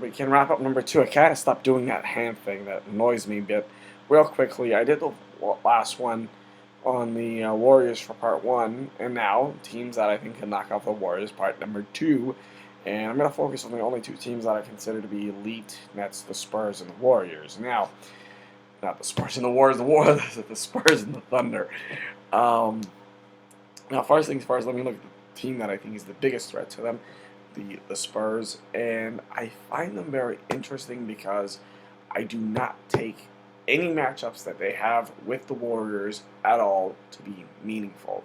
we can wrap up number two. I kind of stopped doing that hand thing that annoys me a bit. Real quickly, I did the last one on the Warriors for part one, and now teams that I think can knock off the Warriors, part number two. And I'm going to focus on the only two teams that I consider to be elite, and that's the Spurs and the Warriors. Now, not the Spurs and the Warriors, the Spurs and the Thunder. Um, Now, first things first, let me look at the team that I think is the biggest threat to them, the Spurs, and I find them very interesting because I do not take any matchups that they have with the Warriors at all to be meaningful.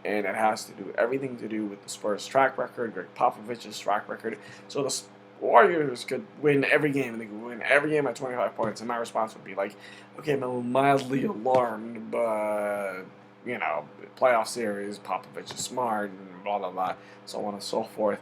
And it has to do everything to do with the Spurs' track record, Greg Popovich's track record. So the Warriors could win every game, and they could win every game at 25 points. And my response would be like, okay, I'm mildly alarmed, but playoff series, Popovich is smart, and blah blah blah, so on and so forth.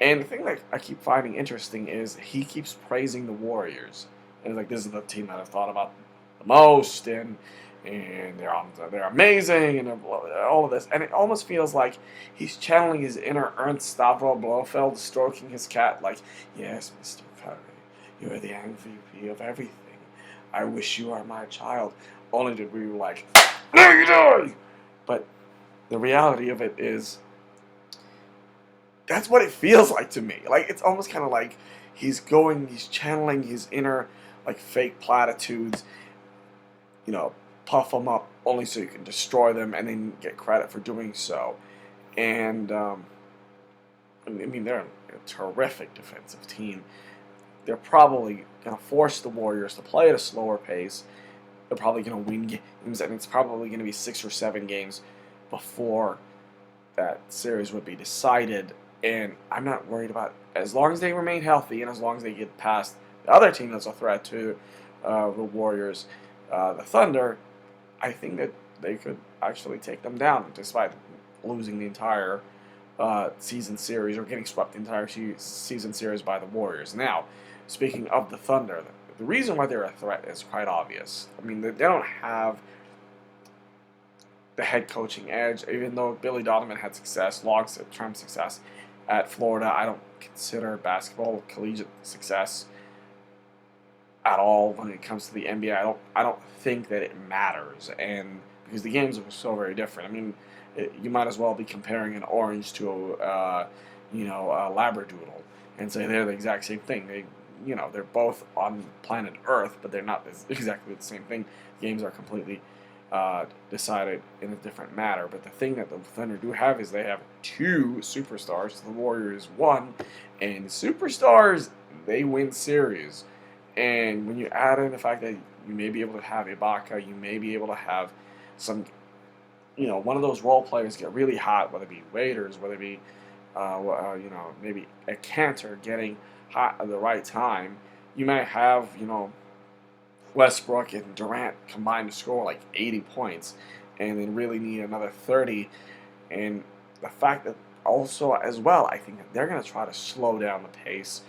And the thing that I keep finding interesting is he keeps praising the Warriors, and it's like this is the team that I've thought about the most, and they're amazing, and all of this, and it almost feels like he's channeling his inner Ernst Stavro Blofeld, stroking his cat, like, yes, Mr. Curry, you are the MVP of everything. I wish you are my child. Only to be like, no, you die. But the reality of it is, that's what it feels like to me. Like, it's almost kind of like he's channeling his inner, like, fake platitudes, puff them up only so you can destroy them and then get credit for doing so. And, I mean, they're a terrific defensive team. They're probably going to force the Warriors to play at a slower pace. They're probably going to win games, and it's probably going to be 6 or 7 games before that series would be decided. And I'm not worried about, as long as they remain healthy and as long as they get past the other team that's a threat to the Warriors, the Thunder, I think that they could actually take them down despite losing the entire season series or getting swept the entire season series by the Warriors. Now, speaking of the Thunder, the reason why they're a threat is quite obvious. I mean, they don't have the head coaching edge, even though Billy Donovan had success, long-term success at Florida. I don't consider basketball collegiate success at all when it comes to the NBA. I don't think that it matters, and because the games are so very different. I mean, you might as well be comparing an orange to a labradoodle and say they're the exact same thing. They're both on planet Earth, but they're not exactly the same thing. Games are completely decided in a different manner. But the thing that the Thunder do have is they have 2 superstars. The Warriors 1, and superstars, they win series. And when you add in the fact that you may be able to have Ibaka, you may be able to have some, one of those role players get really hot, whether it be Waiters, whether it be, maybe a Cantor getting hot at the right time, you might have, Westbrook and Durant combined to score like 80 points and then really need another 30. And the fact that also, as well, I think that they're going to try to slow down the pace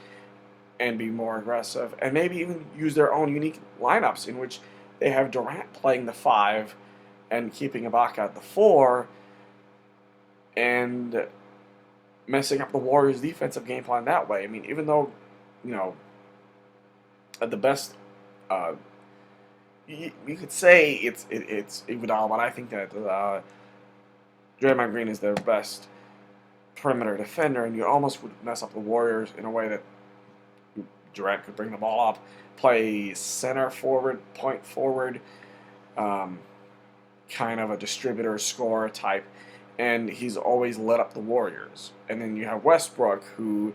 and be more aggressive and maybe even use their own unique lineups in which they have Durant playing the 5 and keeping Ibaka at the 4 and messing up the Warriors' defensive game plan that way. I mean, even though, at the best, you could say it's Iguodala, but I think that Draymond Green is their best perimeter defender, and you almost would mess up the Warriors in a way that Durant could bring the ball up, play center forward, point forward, kind of a distributor, scorer type, and he's always lit up the Warriors. And then you have Westbrook, who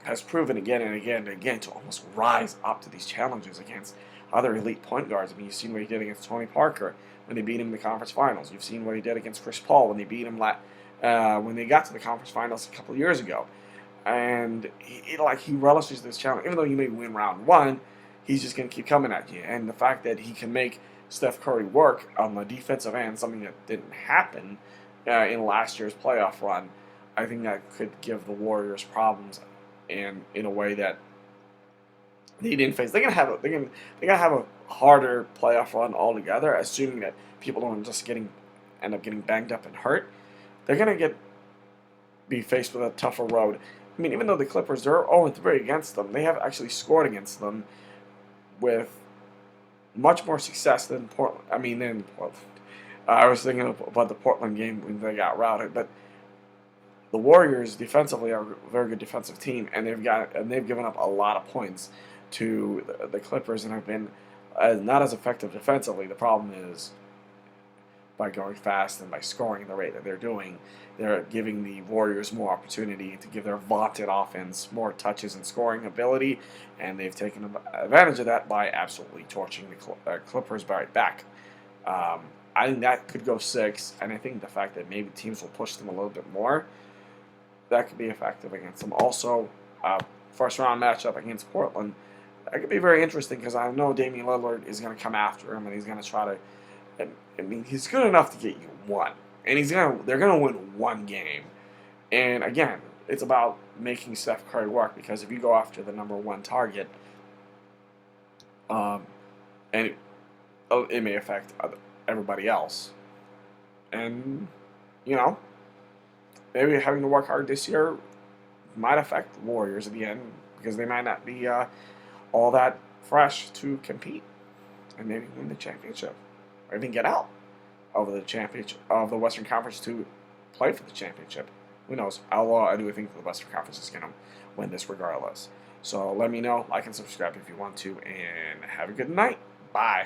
has proven again and again and again to almost rise up to these challenges against other elite point guards. I mean, you've seen what he did against Tony Parker when they beat him in the conference finals. You've seen what he did against Chris Paul when they beat him when they got to the conference finals a couple of years ago. And he relishes this challenge. Even though you may win round 1, he's just going to keep coming at you. And the fact that he can make Steph Curry work on the defensive end, something that didn't happen in last year's playoff run, I think that could give the Warriors problems, and in a way that they didn't face. They're gonna have a harder playoff run altogether, assuming that people don't just end up getting banged up and hurt. They're gonna be faced with a tougher road I mean, even though the Clippers, they're 0-3 against them, they have actually scored against them with much more success than Portland. I mean, than Portland. I was thinking about the Portland game when they got routed, but the Warriors defensively are a very good defensive team, and they've given up a lot of points to the Clippers and have been not as effective defensively. The problem is by going fast and by scoring at the rate that they're doing, they're giving the Warriors more opportunity to give their vaunted offense more touches and scoring ability, and they've taken advantage of that by absolutely torching the Clippers right back. I think that could go 6, and I think the fact that maybe teams will push them a little bit more, that could be effective against them. Also, first round matchup against Portland, that could be very interesting because I know Damian Lillard is going to come after him and he's going to try to. I mean, he's good enough to get you one, and they're gonna win one game. And again, it's about making Steph Curry work because if you go after the number one target, and it may affect everybody else, and you know, maybe having to work hard this year might affect the Warriors at the end because they might not be all that fresh to compete and maybe win the championship or even get out of the championship of the Western Conference to play for the championship. Who knows? I do think the Western Conference is going to win this regardless. So let me know, like and subscribe if you want to, and have a good night. Bye.